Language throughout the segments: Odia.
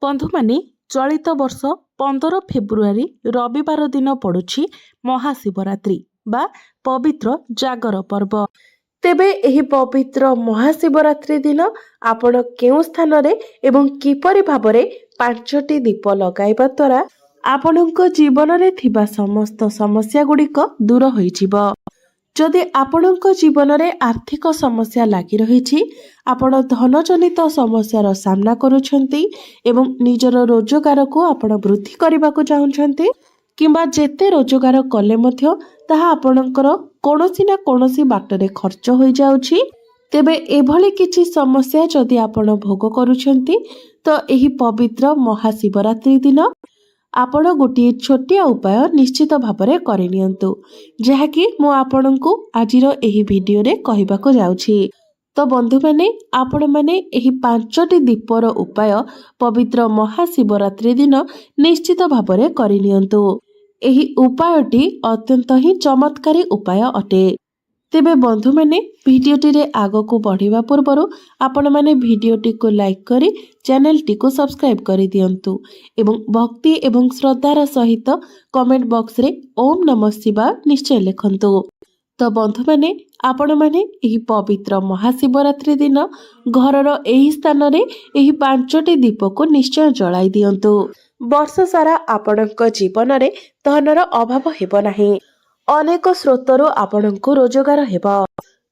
बंधु माने चलित वर्ष 15 फेब्रुआरी रविवार दिन पड़ुछि महाशिवरात्रि बा पवित्र जागर पर्व। तेबे एही पवित्र महाशिवरात्रि दिन आपण केउं स्थान रे एवं किपरि भाबरे 5टी दीप लगाइबा द्वारा आपणक जीवन रे थिबा समस्त समस्या गुड़िक दूर होइजिबो। जदि आपणक जीवन रे आर्थिक समस्या लागि रहिछि, आपण धन जनित समस्यार सामना करूछंती एवं निजर रोजगार को आपण वृद्धि करबाको चाहुछंती किंबा जेते रोजगार कले मध्य ताहा आपणकर कोनोसी ना कोनोसी बाटरे खर्च होई जाउछि, तेबे एभली किछि समस्या जदि आपण भोग करूछंती तो एही पवित्र महाशिवरात्रि दिन आपण गोटे छोटिया उपाय निश्चित भाବରେ करिनियंतु, जहाँकि मु आपणଙ୍କୁ आजिर एही भिडियो रे कहिबाको जाउछि। तो बंधु माने आपण माने एही 5टी दीपर उपाय पवित्र महाशिवरात्रि दिन निश्चित भाବରେ करिनियंतु। एही उपायटी अत्यंत ही चमत्कारी उपाय अटे। तेबे बंधु माने भिडियोटी रे आगको बढ़िबा पूर्वरु आपण माने भिडियोटी को लाइक करी चैनल टी को सब्सक्राइब करी दियंतु एवं भक्ति एवं श्रद्धार सहित कमेंट बॉक्स रे ओम नमः शिवाय निश्चय लिखंतु। तो बंधु माने आपण माने एही पवित्र महाशिवरात्रि दिन घरर एही स्थान रे एही 5टी दीप को निश्चय जलाई दियंतु। वर्ष सारा आपणक जीवन रे धनर अभाव हेबो नाही, अनेक स्रोतरु आपणको रोजगार हेबो।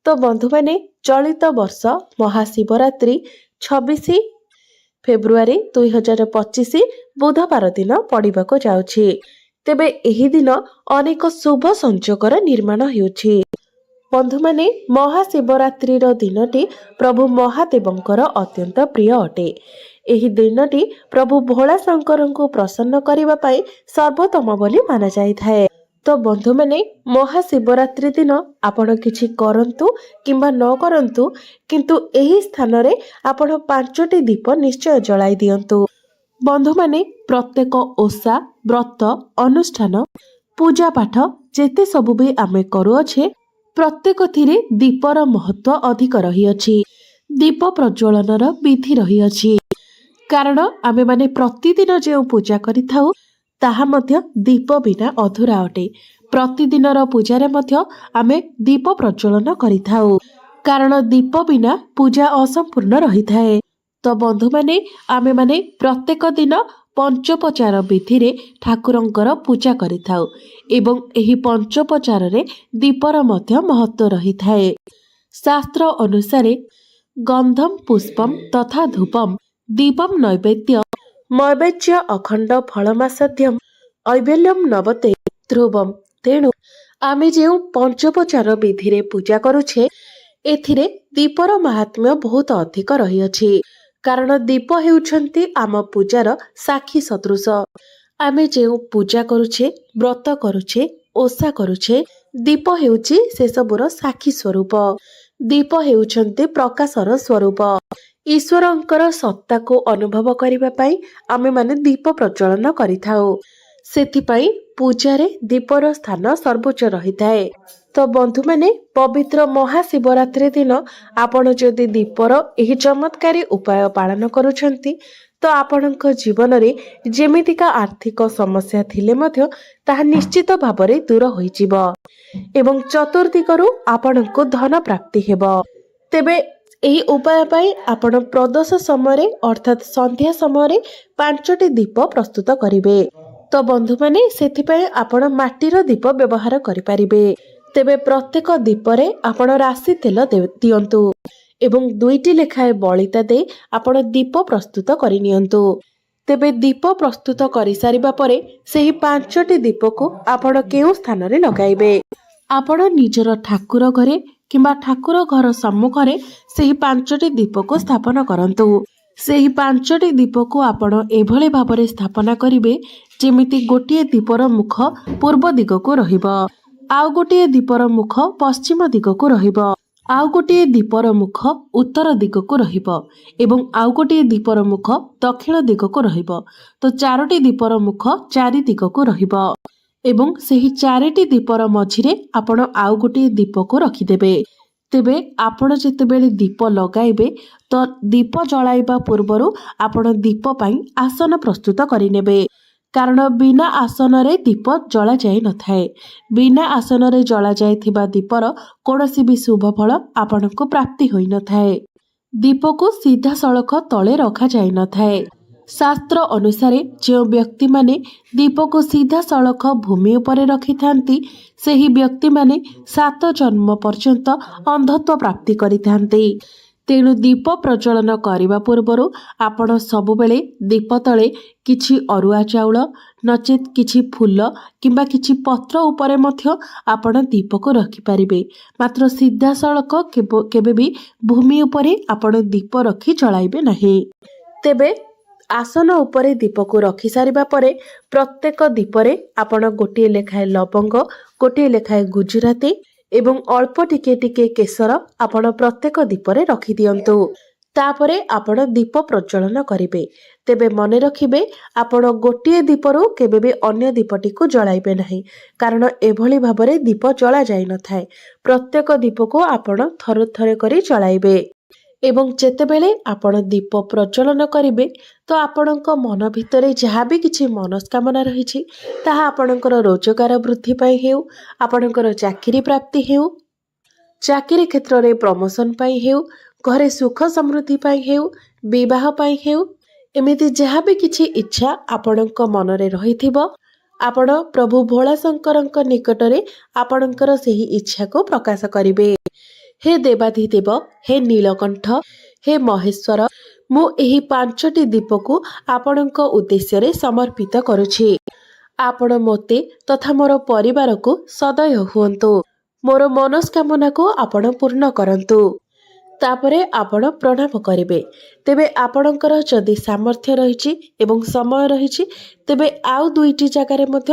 तो बंधु माने चलित वर्ष महाशिवरात्रि 26 फेब्रुआरी 2025 बुधवार दिन पड़िबाको जाउछि। तेबे एही दिन अनेक शुभ संजोगर निर्माण हेउछि। बंधु माने महाशिवरात्रि दिनटी प्रभु महादेवंकर अत्यंत प्रिय अटे। एही दिनटी प्रभु भोला शंकर को प्रसन्न करिबा पई सर्वोत्तम बोली माना जाय थाए। तो बंधु माने महाशिवरात्रि दिन आपण किछि करंतु किंबा न करंतु, किंतु एही स्थान रे आपण 5टी दीप निश्चय जलाई दियंतु। बंधु माने प्रत्येक ओषा व्रत अनुष्ठान पूजा पाठ जेते सबु भी आमे करू अच्छे, प्रत्येक थिरे दीपर महत्व अधिक रही अछि। दीप प्रज्वलनर विधि रही अछि, कारण आमे माने प्रतिदिन जे पूजा करिथाउ ताहा मध्य दीप बिना अधूरा अटे। प्रतिदिनर पूजारे मध्य आमे दीप प्रज्वलन करिथाउ, कारण दीप बिना पूजा असंपूर्ण रही थाए। तो बंधु माने आमे माने प्रत्येक दिन पंचोपचार विधि रे ठाकुरंकर पूजा करिथाउ एवं एही पंचोपचार रे दीपर मध्य महत्व रही थाए। शास्त्र अनुसारे गंधम पुष्पम तथा धूपम दीपम नैवेद्य अखंड फलमासाध्यम ऐबल्यम नवते ध्रुवम। तेणु आमे जेउ पंचोपचार विधि रे पूजा करूछे, एथिरे दीपर महात्म्य बहुत अधिक रही अछि, कारण दीप हेउछंती आम पूजार साक्षी सदृश। आमे जेउ पूजा करूछे, व्रत करूछे, ओषा करूछे, दीप हेउची से सबुर साक्षी स्वरूप। दीप हेउछंती प्रकाशर स्वरूप। ईश्वरंकर सत्ता को अनुभव करिबा पई आमे माने दीप प्रज्वलन करिथाउ। सेथिपई पूजारे दीपर स्थान सर्वोच्च रही थाए। तो बंधु माने पवित्र महाशिवरात्रि दिन आपण जदि दीपर एही चमत्कारी उपाय पालन करूछंती, तो आपणक जीवन रे जेमितिका आर्थिक समस्या थिले मध्य ताहा निश्चित भाबरे दूर होइजिबो एवं चतुर्दिगरु आपणको धन प्राप्ति हेबो। तेबे एही उपाय पाई आपण प्रदोष समय अर्थात संध्या समय 5टी दीप प्रस्तुत करिवे। तो बंधु माने सेथिपई आपण माटीर दीप व्यवहार करि परिबे। तेबे प्रत्येक दीपरे आपण राशि तेल दियंतु एवं 2टी लेखाए बलिता दे आपण दीप प्रस्तुत करि नियंतु। तेबे दीप प्रस्तुत करि सारिबा परे सेही 5टी दीप को आपण केउ स्थान रे लगाइबे। आपण निजर ठाकुर घरे किंबा ठाकुर घर सम्मुखरे सेही 5टी दीप को स्थापन करंतु। सेही 5टी दीप को आपण एभले भाबरे स्थापना करिवे जेमिति गोटिए दीपर मुख पूर्व दिग को रहिबो, आउ गोटिए दीपर मुख पश्चिम दिग को रहिबो, आउ गोटिए दीपर मुख उत्तर दिग को रहिबो एवं आउ गोटिए दीपर मुख दक्षिण दिग को रहिबो। तो 4टी दीपर मुख 4 दिग को रहिबो एवं सेही 4टी दीपर मझिरे आपण आउ गोटिए दीप को रखिदेबे। ତେବେ ଆପଣ ଯେତେବେଳେ ଦୀପ ଲଗାଇବେ ତ ଦୀପ ଜଳାଇବା ପୂର୍ବରୁ ଆପଣ ଦୀପ ପାଇଁ ଆସନ ପ୍ରସ୍ତୁତ କରିନେବେ। କାରଣ ବିନା ଆସନରେ ଦୀପ ଜଳାଯାଇ ନଥାଏ। ବିନା ଆସନରେ ଜଳାଯାଇଥିବା ଦୀପର କୌଣସି ବି ଶୁଭ ଫଳ ଆପଣଙ୍କୁ ପ୍ରାପ୍ତି ହୋଇନଥାଏ। ଦୀପକୁ ସିଧାସଳଖ ତଳେ ରଖାଯାଇନଥାଏ। ଶାସ୍ତ୍ର ଅନୁସାରେ ଯେଉଁ ବ୍ୟକ୍ତିମାନେ ଦୀପକୁ ସିଧାସଳଖ ଭୂମି ଉପରେ ରଖିଥାନ୍ତି ସେହି ବ୍ୟକ୍ତିମାନେ 7 ଜନ୍ମ ପର୍ଯ୍ୟନ୍ତ ଅନ୍ଧତ୍ୱ ପ୍ରାପ୍ତି କରିଥାନ୍ତି। ତେଣୁ ଦୀପ ପ୍ରଜ୍ୱଳନ କରିବା ପୂର୍ବରୁ ଆପଣ ସବୁବେଳେ ଦୀପ ତଳେ କିଛି ଅରୁଆ ଚାଉଳ ନଚେତ୍ କିଛି ଫୁଲ କିମ୍ବା କିଛି ପତ୍ର ଉପରେ ମଧ୍ୟ ଆପଣ ଦୀପକୁ ରଖିପାରିବେ। ମାତ୍ର ସିଧାସଳଖ କେବେ ବି ଭୂମି ଉପରେ ଆପଣ ଦୀପ ରଖି ଜଳାଇବେ ନାହିଁ। ତେବେ ଆସନ ଉପରେ ଦୀପକୁ ରଖି ସାରିବା ପରେ ପ୍ରତ୍ୟେକ ଦୀପରେ ଆପଣ ଗୋଟିଏ ଲେଖାଏଁ ଲବଙ୍ଗ, ଗୋଟିଏ ଲେଖାଏଁ ଗୁଜୁରାତି ଏବଂ ଅଳ୍ପ ଟିକେ ଟିକେ କେଶର ଆପଣ ପ୍ରତ୍ୟେକ ଦୀପରେ ରଖିଦିଅନ୍ତୁ। ତାପରେ ଆପଣ ଦୀପ ପ୍ରଜ୍ୱଳନ କରିବେ। ତେବେ ମନେ ରଖିବେ ଆପଣ ଗୋଟିଏ ଦୀପରୁ କେବେ ବି ଅନ୍ୟ ଦୀପଟିକୁ ଜଳାଇବେ ନାହିଁ। କାରଣ ଏଭଳି ଭାବରେ ଦୀପ ଜଳା ଯାଇନଥାଏ। ପ୍ରତ୍ୟେକ ଦୀପକୁ ଆପଣ ଥରେ ଥରେ କରି ଜଳାଇବେ। ଏବଂ ଯେତେବେଳେ ଆପଣ ଦୀପ ପ୍ରଜ୍ୱଳନ କରିବେ ତ ଆପଣଙ୍କ ମନ ଭିତରେ ଯାହା ବି କିଛି ମନସ୍କାମନା ରହିଛି ତାହା ଆପଣଙ୍କର ରୋଜଗାର ବୃଦ୍ଧି ପାଇଁ ହେଉ, ଆପଣଙ୍କର ଚାକିରି ପ୍ରାପ୍ତି ହେଉ, ଚାକିରି କ୍ଷେତ୍ରରେ ପ୍ରମୋସନ ପାଇଁ ହେଉ, ଘରେ ସୁଖ ସମୃଦ୍ଧି ପାଇଁ ହେଉ, ବିବାହ ପାଇଁ ହେଉ, ଏମିତି ଯାହା ବି କିଛି ଇଚ୍ଛା ଆପଣଙ୍କ ମନରେ ରହିଥିବ ଆପଣ ପ୍ରଭୁ ଭୋଳାଶଙ୍କରଙ୍କ ନିକଟରେ ଆପଣଙ୍କର ସେହି ଇଚ୍ଛାକୁ ପ୍ରକାଶ କରିବେ। ହେ ଦେବାଧିଦେବ, ହେ ନୀଳକଣ୍ଠ, ହେ ମହେଶ୍ୱର, ମୁଁ ଏହି 5ଟି ଦୀପକୁ ଆପଣଙ୍କ ଉଦ୍ଦେଶ୍ୟରେ ସମର୍ପିତ କରୁଛି। ଆପଣ ମୋତେ ତଥା ମୋର ପରିବାରକୁ ସଦୟ ହୁଅନ୍ତୁ। ମୋର ମନସ୍କାମନାକୁ ଆପଣ ପୂର୍ଣ୍ଣ କରନ୍ତୁ। ତାପରେ ଆପଣ ପ୍ରଣାମ କରିବେ। ତେବେ ଆପଣଙ୍କର ଯଦି ସାମର୍ଥ୍ୟ ରହିଛି ଏବଂ ସମୟ ରହିଛି ତେବେ ଆଉ 2ଟି ଜାଗାରେ ମଧ୍ୟ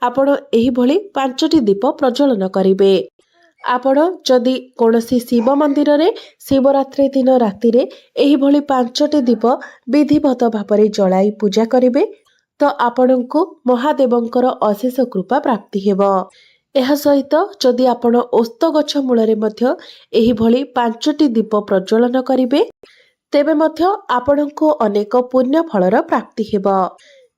ଆପଣ ଏହିଭଳି 5ଟି ଦୀପ ପ୍ରଜ୍ୱଳନ କରିବେ। ଆପଣ ଯଦି କୌଣସି ଶିବ ମନ୍ଦିରରେ ଶିବରାତ୍ରି ଦିନ ରାତିରେ ଏହିଭଳି 5ଟି ଦୀପ ବିଧିବଦ୍ଧ ଭାବରେ ଜଳାଇ ପୂଜା କରିବେ ତ ଆପଣଙ୍କୁ ମହାଦେବଙ୍କର ଅଶେଷ କୃପା ପ୍ରାପ୍ତି ହେବ। ଏହା ସହିତ ଯଦି ଆପଣ ଓସ୍ତ ଗଛ ମୂଳରେ ମଧ୍ୟ ଏହିଭଳି 5ଟି ଦୀପ ପ୍ରଜ୍ୱଳନ କରିବେ ତେବେ ମଧ୍ୟ ଆପଣଙ୍କୁ ଅନେକ ପୁଣ୍ୟ ଫଳର ପ୍ରାପ୍ତି ହେବ।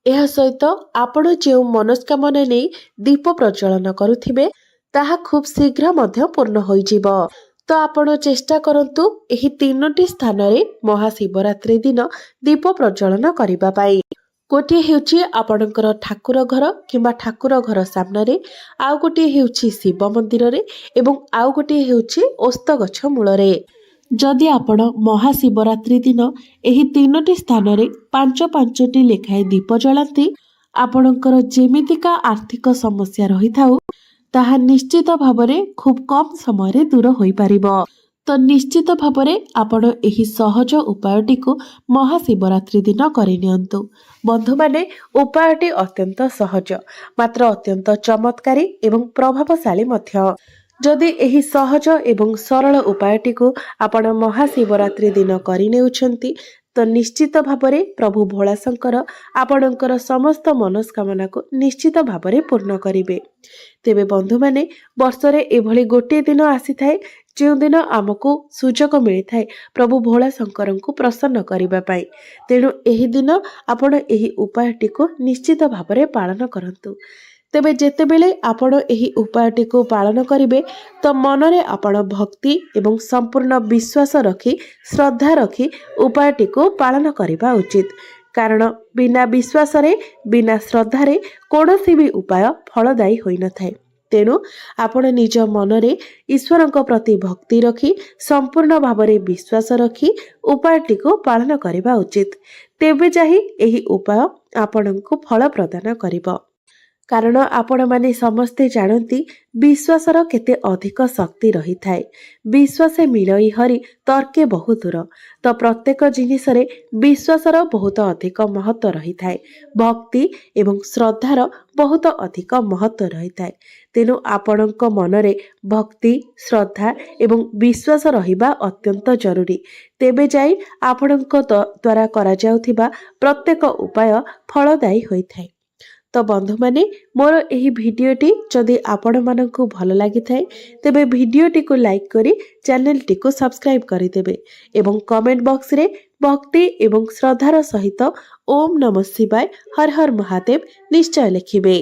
ଏହା ସହିତ ଆପଣ ଯେଉଁ ମନସ୍କାମନା ନେଇ ଦୀପ ପ୍ରଜ୍ୱଳନ କରୁଥିବେ ତାହା ଖୁବ୍ ଶୀଘ୍ର ମଧ୍ୟ ପୂର୍ଣ୍ଣ ହୋଇଯିବ। ତ ଆପଣ ଚେଷ୍ଟା କରନ୍ତୁ ଏହି 3ଟି ସ୍ଥାନରେ ମହାଶିବରାତ୍ରି ଦିନ ଦୀପ ପ୍ରଜ୍ୱଳନ କରିବା ପାଇଁ। ଗୋଟିଏ ହେଉଛି ଆପଣଙ୍କର ଠାକୁର ଘର କିମ୍ବା ଠାକୁର ଘର ସାମ୍ନାରେ, ଆଉ ଗୋଟିଏ ହେଉଛି ଶିବ ମନ୍ଦିରରେ ଏବଂ ଆଉ ଗୋଟିଏ ହେଉଛି ଓସ୍ତ ଗଛ ମୂଳରେ। ଯଦି ଆପଣ ମହାଶିବରାତ୍ରି ଦିନ ଏହି 3ଟି ସ୍ଥାନରେ 5-5ଟି ଲେଖାଏଁ ଦୀପ ଜଳାନ୍ତି ଆପଣଙ୍କର ଯେମିତିକା ଆର୍ଥିକ ସମସ୍ୟା ରହିଥାଉ ତାହା ନିଶ୍ଚିତ ଭାବରେ ଖୁବ୍ କମ୍ ସମୟରେ ଦୂର ହୋଇପାରିବ। ତ ନିଶ୍ଚିତ ଭାବରେ ଆପଣ ଏହି ସହଜ ଉପାୟଟିକୁ ମହାଶିବରାତ୍ରି ଦିନ କରିନିଅନ୍ତୁ। ବନ୍ଧୁମାନେ, ଉପାୟଟି ଅତ୍ୟନ୍ତ ସହଜ ମାତ୍ର ଅତ୍ୟନ୍ତ ଚମତ୍କାରୀ ଏବଂ ପ୍ରଭାବଶାଳୀ ମଧ୍ୟ। ଯଦି ଏହି ସହଜ ଏବଂ ସରଳ ଉପାୟଟିକୁ ଆପଣ ମହାଶିବରାତ୍ରି ଦିନ କରିନେଉଛନ୍ତି ତ ନିଶ୍ଚିତ ଭାବରେ ପ୍ରଭୁ ଭୋଳାଶଙ୍କର ଆପଣଙ୍କର ସମସ୍ତ ମନସ୍କାମନାକୁ ନିଶ୍ଚିତ ଭାବରେ ପୂର୍ଣ୍ଣ କରିବେ। ତେବେ ବନ୍ଧୁମାନେ, ବର୍ଷରେ ଏଭଳି ଗୋଟିଏ ଦିନ ଆସିଥାଏ ଯେଉଁଦିନ ଆମକୁ ସୁଯୋଗ ମିଳିଥାଏ ପ୍ରଭୁ ଭୋଳାଶଙ୍କରଙ୍କୁ ପ୍ରସନ୍ନ କରିବା ପାଇଁ। ତେଣୁ ଏହି ଦିନ ଆପଣ ଏହି ଉପାୟଟିକୁ ନିଶ୍ଚିତ ଭାବରେ ପାଳନ କରନ୍ତୁ। ତେବେ ଯେତେବେଳେ ଆପଣ ଏହି ଉପାୟଟିକୁ ପାଳନ କରିବେ ତ ମନରେ ଆପଣ ଭକ୍ତି ଏବଂ ସମ୍ପୂର୍ଣ୍ଣ ବିଶ୍ୱାସ ରଖି ଶ୍ରଦ୍ଧା ରଖି ଉପାୟଟିକୁ ପାଳନ କରିବା ଉଚିତ। କାରଣ ବିନା ବିଶ୍ୱାସରେ ବିନା ଶ୍ରଦ୍ଧାରେ କୌଣସି ବି ଉପାୟ ଫଳଦାୟୀ ହୋଇନଥାଏ। ତେଣୁ ଆପଣ ନିଜ ମନରେ ଈଶ୍ୱରଙ୍କ ପ୍ରତି ଭକ୍ତି ରଖି ସମ୍ପୂର୍ଣ୍ଣ ଭାବରେ ବିଶ୍ୱାସ ରଖି ଉପାୟଟିକୁ ପାଳନ କରିବା ଉଚିତ। ତେବେ ଯାଇ ଏହି ଉପାୟ ଆପଣଙ୍କୁ ଫଳ ପ୍ରଦାନ କରିବ। କାରଣ ଆପଣମାନେ ସମସ୍ତେ ଜାଣନ୍ତି ବିଶ୍ୱାସର କେତେ ଅଧିକ ଶକ୍ତି ରହିଥାଏ। ବିଶ୍ୱାସେ ମିଳଇ ହରି ତର୍କେ ବହୁ ଦୂର। ତ ପ୍ରତ୍ୟେକ ଜିନିଷରେ ବିଶ୍ୱାସର ବହୁତ ଅଧିକ ମହତ୍ତ୍ୱ ରହିଥାଏ। ଭକ୍ତି ଏବଂ ଶ୍ରଦ୍ଧାର ବହୁତ ଅଧିକ ମହତ୍ତ୍ୱ ରହିଥାଏ। ତେଣୁ ଆପଣଙ୍କ ମନରେ ଭକ୍ତି, ଶ୍ରଦ୍ଧା ଏବଂ ବିଶ୍ୱାସ ରହିବା ଅତ୍ୟନ୍ତ ଜରୁରୀ। ତେବେ ଯାଇ ଆପଣଙ୍କ ଦ୍ୱାରା କରାଯାଉଥିବା ପ୍ରତ୍ୟେକ ଉପାୟ ଫଳଦାୟୀ ହୋଇଥାଏ। तो बंधु माने मोर एही भिडियोटी जदि आपणमानंकु भल लागिथाय तेबे भिडियोटी को लाइक करी चैनलटी को सब्सक्राइब करिदेबे एवं कमेंट बॉक्स रे भक्ति एवं श्रद्धार सहित ओम नमः शिवाय हर हर महादेव निश्चय लिखिबे।